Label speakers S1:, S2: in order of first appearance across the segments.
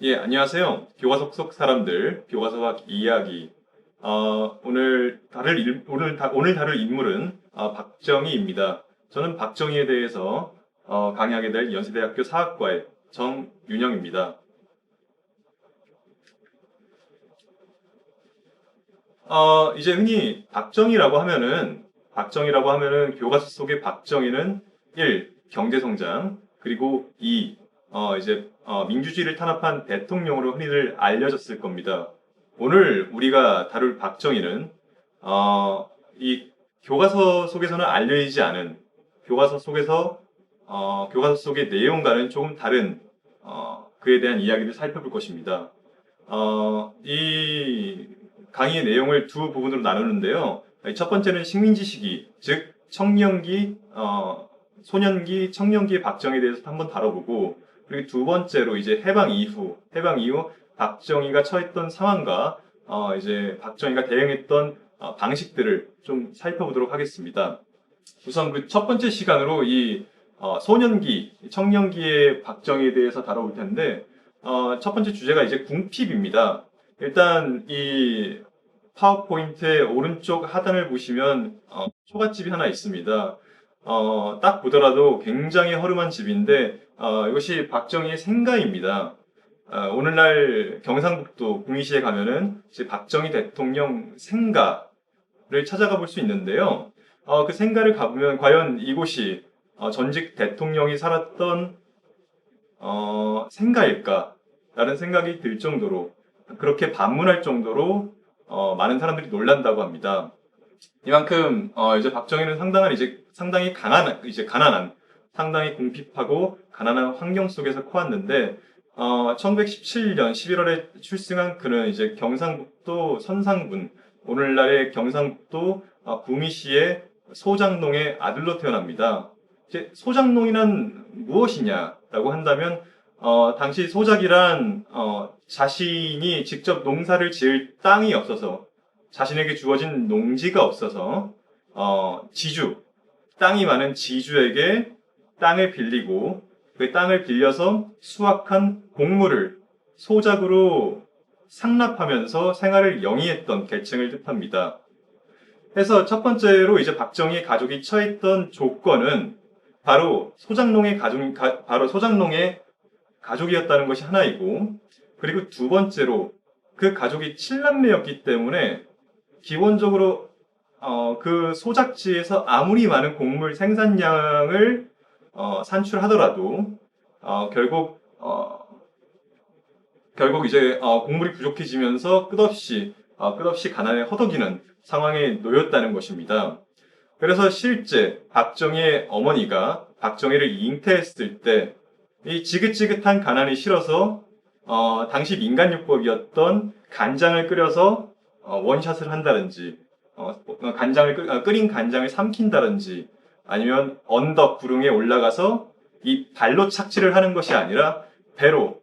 S1: 예, 안녕하세요. 교과서 속 사람들, 교과서학 이야기. 오늘 다룰 인물은 박정희입니다. 저는 박정희에 대해서 강의하게 될 연세대학교 사학과의 정윤영입니다. 이제 흔히 박정희라고 하면은 교과서 속의 박정희는 1. 경제성장, 그리고 2. 민주주의를 탄압한 대통령으로 흔히들 알려졌을 겁니다. 오늘 우리가 다룰 박정희는, 이 교과서 속에서는 알려지지 않은, 교과서 속에서, 교과서 속의 내용과는 조금 다른, 그에 대한 이야기를 살펴볼 것입니다. 이 강의의 내용을 두 부분으로 나누는데요. 첫 번째는 식민지 시기, 즉 소년기, 청년기의 박정희에 대해서 한번 다뤄보고, 그리고 두 번째로 이제 해방 이후 박정희가 처했던 상황과 이제 박정희가 대응했던 방식들을 좀 살펴보도록 하겠습니다. 우선 그 첫 번째 시간으로 이 소년기, 청년기의 박정희에 대해서 다뤄볼 텐데, 첫 번째 주제가 이제 궁핍입니다. 일단 이 파워포인트의 오른쪽 하단을 보시면 초가집이 하나 있습니다. 딱 보더라도 굉장히 허름한 집인데 이것이 박정희의 생가입니다. 오늘날 경상북도 구미시에 가면은 이제 박정희 대통령 생가를 찾아가 볼 수 있는데요. 그 생가를 가보면 과연 이곳이 전직 대통령이 살았던 생가일까라는 생각이 들 정도로 그렇게 반문할 정도로 많은 사람들이 놀란다고 합니다. 이만큼 이제 박정희는 상당히 가난한 상당히 궁핍하고 가난한 환경 속에서 커왔는데 1917년 11월에 출생한 그는 이제 경상북도 선상군 오늘날의 경상북도 구미시의 소장농의 아들로 태어납니다. 이제 소장농이란 무엇이냐라고 한다면 당시 소작이란 자신이 직접 농사를 지을 땅이 없어서 자신에게 주어진 농지가 없어서 땅이 많은 지주에게 땅을 빌리고 그 땅을 빌려서 수확한 곡물을 소작으로 상납하면서 생활을 영위했던 계층을 뜻합니다. 그래서 첫 번째로 이제 박정희 가족이 처했던 조건은 바로 소작농의 가족이었다는 것이 하나이고, 그리고 두 번째로 그 가족이 7남매였기 때문에 기본적으로 그 소작지에서 아무리 많은 곡물 생산량을 산출하더라도 결국 이제 곡물이 부족해지면서 끝없이 가난에 허덕이는 상황에 놓였다는 것입니다. 그래서 실제 박정희의 어머니가 박정희를 잉태했을 때 이 지긋지긋한 가난이 싫어서 당시 민간요법이었던 간장을 끓여서 원샷을 한다든지 끓인 간장을 삼킨다든지 아니면 언덕 구릉에 올라가서 이 발로 착지를 하는 것이 아니라 배로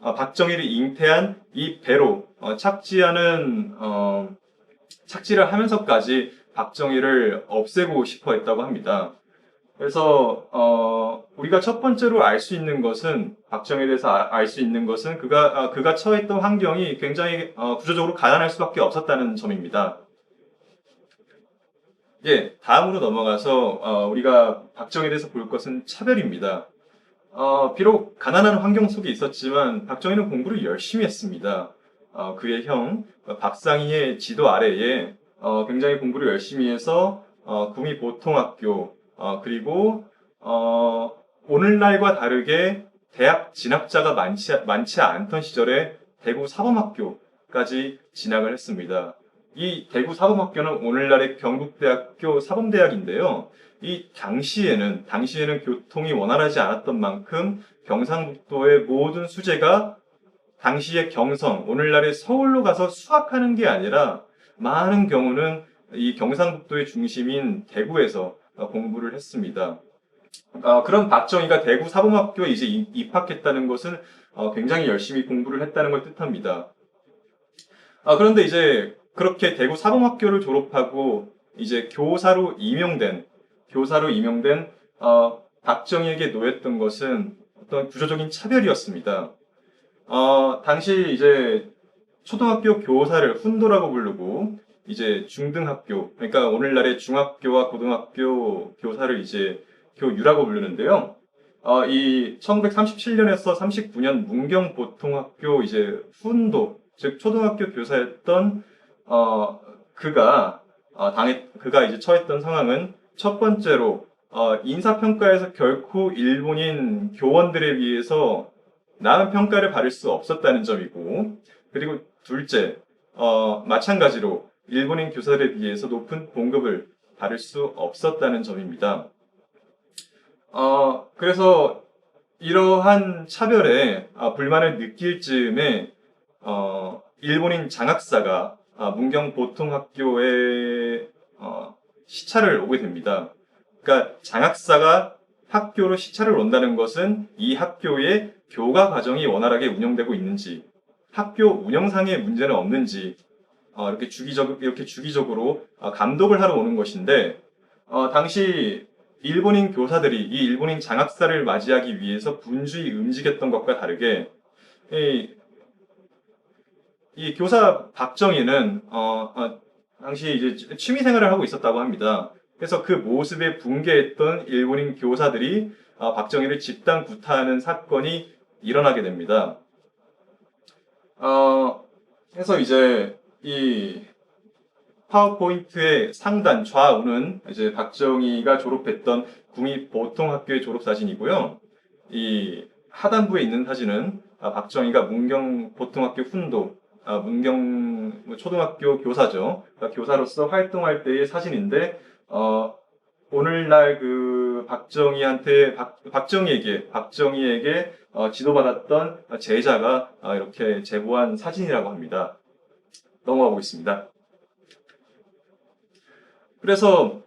S1: 박정희를 잉태한 이 배로 착지를 하면서까지 박정희를 없애고 싶어 했다고 합니다. 그래서 우리가 첫 번째로 알 수 있는 것은 박정희에 대해서 알 수 있는 것은 그가 처했던 환경이 굉장히 구조적으로 가난할 수밖에 없었다는 점입니다. 예, 다음으로 넘어가서 우리가 박정희에 대해서 볼 것은 차별입니다. 비록 가난한 환경 속에 있었지만 박정희는 공부를 열심히 했습니다. 그의 형 박상희의 지도 아래에 굉장히 공부를 열심히 해서 구미 보통학교 그리고 오늘날과 다르게 대학 진학자가 많지 않던 시절에 대구 사범학교까지 진학을 했습니다. 이 대구 사범학교는 오늘날의 경북대학교 사범대학인데요. 이 당시에는 교통이 원활하지 않았던 만큼 경상북도의 모든 수재가 당시의 오늘날의 서울로 가서 수학하는 게 아니라 많은 경우는 이 경상북도의 중심인 대구에서 공부를 했습니다. 그런 박정희가 대구 사범학교에 이제 입학했다는 것은 굉장히 열심히 공부를 했다는 걸 뜻합니다. 그런데 이제 그렇게 대구 사범학교를 졸업하고 이제 교사로 임용된 박정희에게 놓였던 것은 어떤 구조적인 차별이었습니다. 당시 이제 초등학교 교사를 훈도라고 부르고, 이제 중등학교, 그러니까 오늘날의 중학교와 고등학교 교사를 이제 교유라고 부르는데요. 이 1937년에서 39년 문경보통학교 이제 훈도, 즉 초등학교 교사였던 그가 그가 이제 처했던 상황은 첫 번째로 인사평가에서 결코 일본인 교원들에 비해서 나은 평가를 받을 수 없었다는 점이고, 그리고 둘째, 마찬가지로 일본인 교사들에 비해서 높은 봉급을 받을 수 없었다는 점입니다. 그래서 이러한 차별에 불만을 느낄 즈음에 일본인 장학사가 문경보통학교에 시찰을 오게 됩니다. 그러니까 장학사가 학교로 시찰을 온다는 것은 이 학교의 교과 과정이 원활하게 운영되고 있는지, 학교 운영상의 문제는 없는지 이렇게 주기적으로 감독을 하러 오는 것인데, 당시 일본인 교사들이 이 일본인 장학사를 맞이하기 위해서 분주히 움직였던 것과 다르게 이 교사 박정희는 당시 이제 취미 생활을 하고 있었다고 합니다. 그래서 그 모습에 분개했던 일본인 교사들이 박정희를 집단 구타하는 사건이 일어나게 됩니다. 그래서 이제 이 파워포인트의 상단 좌우는 이제 박정희가 졸업했던 국립보통학교의 졸업사진이고요. 이 하단부에 있는 사진은 박정희가 문경보통학교 훈도, 문경 초등학교 교사죠. 그러니까 교사로서 활동할 때의 사진인데, 오늘날 그 박정희에게 지도받았던 제자가 이렇게 제보한 사진이라고 합니다. 넘어가 보겠습니다. 그래서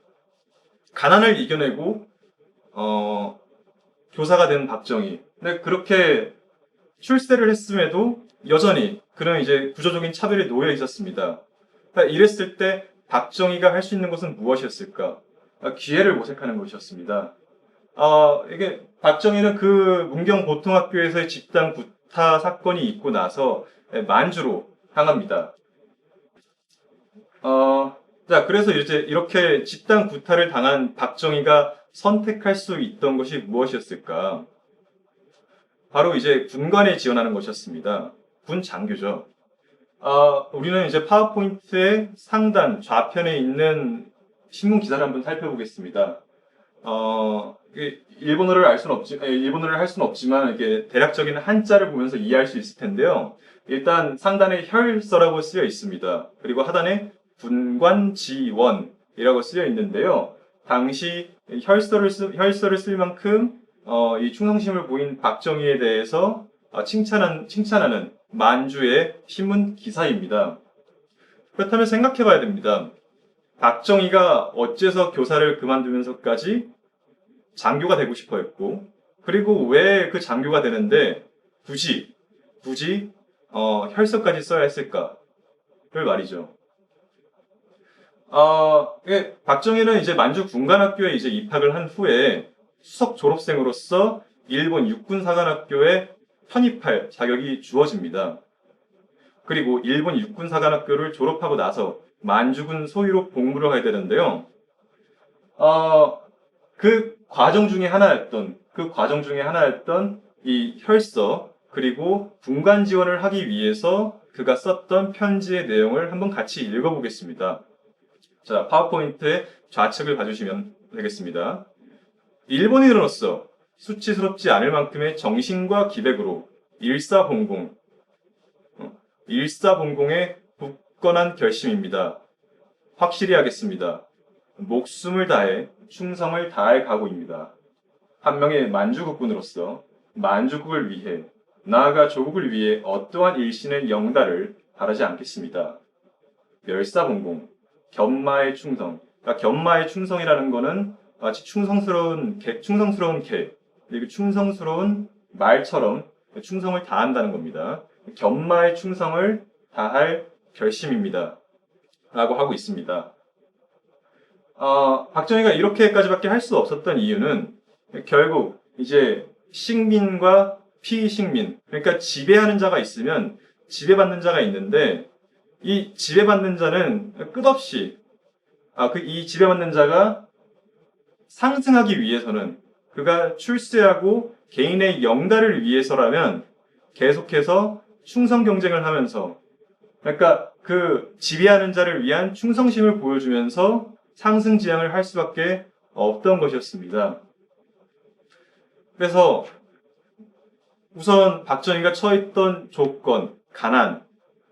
S1: 가난을 이겨내고 교사가 된 박정희. 근데 그렇게 출세를 했음에도 여전히 그런 이제 구조적인 차별이 놓여 있었습니다. 그러니까 이랬을 때 박정희가 할 수 있는 것은 무엇이었을까? 기회를 모색하는 것이었습니다. 이게 박정희는 그 문경보통학교에서의 집단 구타 사건이 있고 나서 만주로 향합니다. 자, 그래서 이제 이렇게 집단 구타를 당한 박정희가 선택할 수 있던 것이 무엇이었을까? 바로 이제 군관에 지원하는 것이었습니다. 군 장교죠. 우리는 이제 파워포인트의 상단 좌편에 있는 신문 기사를 한번 살펴보겠습니다. 일본어를 할 수는 없지만 이게 대략적인 한자를 보면서 이해할 수 있을 텐데요. 일단 상단에 혈서라고 쓰여 있습니다. 그리고 하단에 군관지원이라고 쓰여 있는데요. 당시 혈서를 쓸 만큼 이 충성심을 보인 박정희에 대해서 칭찬하는 만주의 신문 기사입니다. 그렇다면 생각해 봐야 됩니다. 박정희가 어째서 교사를 그만두면서까지 장교가 되고 싶어 했고, 그리고 왜 그 장교가 되는데 굳이 혈서까지 써야 했을까를 말이죠. 박정희는 이제 만주 군관학교에 이제 입학을 한 후에 수석 졸업생으로서 일본 육군사관학교에 편입할 자격이 주어집니다. 그리고 일본 육군사관학교를 졸업하고 나서 만주군 소위로 복무를 하게 되는데요. 그 과정 중에 하나였던 이 혈서, 그리고 군관 지원을 하기 위해서 그가 썼던 편지의 내용을 한번 같이 읽어보겠습니다. 자, 파워포인트의 좌측을 봐주시면 되겠습니다. 일본인으로서 수치스럽지 않을 만큼의 정신과 기백으로 일사봉공의 굳건한 결심입니다. 확실히 하겠습니다. 목숨을 다해 충성을 다할 각오입니다. 한 명의 만주국군으로서 만주국을 위해, 나아가 조국을 위해 어떠한 일신의 영달을 바라지 않겠습니다. 멸사봉공, 견마의 충성. 그러니까 견마의 충성이라는 거는 마치 충성스러운 개, 그리고 충성스러운 말처럼 충성을 다한다는 겁니다. 견마의 충성을 다할 결심입니다. 라고 하고 있습니다. 박정희가 이렇게까지밖에 할 수 없었던 이유는 결국 이제 식민과 피식민, 그러니까 지배하는 자가 있으면 지배받는 자가 있는데 이 지배받는 자는 끝없이 이 지배받는 자가 상승하기 위해서는 그가 출세하고 개인의 영달을 위해서라면 계속해서 충성 경쟁을 하면서 그러니까 그 지배하는 자를 위한 충성심을 보여주면서 상승지향을 할 수밖에 없던 것이었습니다. 그래서 우선 박정희가 처했던 조건, 가난,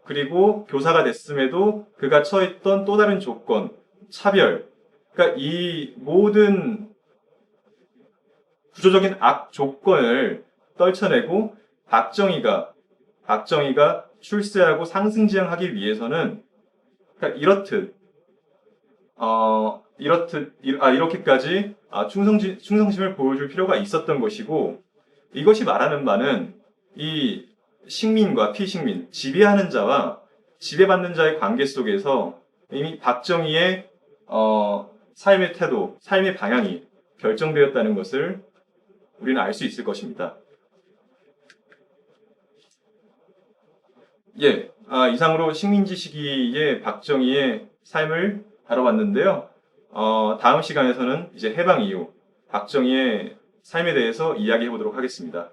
S1: 그리고 교사가 됐음에도 그가 처했던 또 다른 조건, 차별. 그러니까 이 모든 구조적인 악 조건을 떨쳐내고 박정희가 출세하고 상승지향하기 위해서는 그러니까 이렇게까지 충성심을 보여줄 필요가 있었던 것이고 이것이 말하는 바는 이 식민과 피식민, 지배하는 자와 지배받는 자의 관계 속에서 이미 박정희의 삶의 태도, 삶의 방향이 결정되었다는 것을 우리는 알 수 있을 것입니다. 예, 이상으로 식민지 시기의 박정희의 삶을 다뤄봤는데요. 다음 시간에서는 이제 해방 이후 박정희의 삶에 대해서 이야기해 보도록 하겠습니다.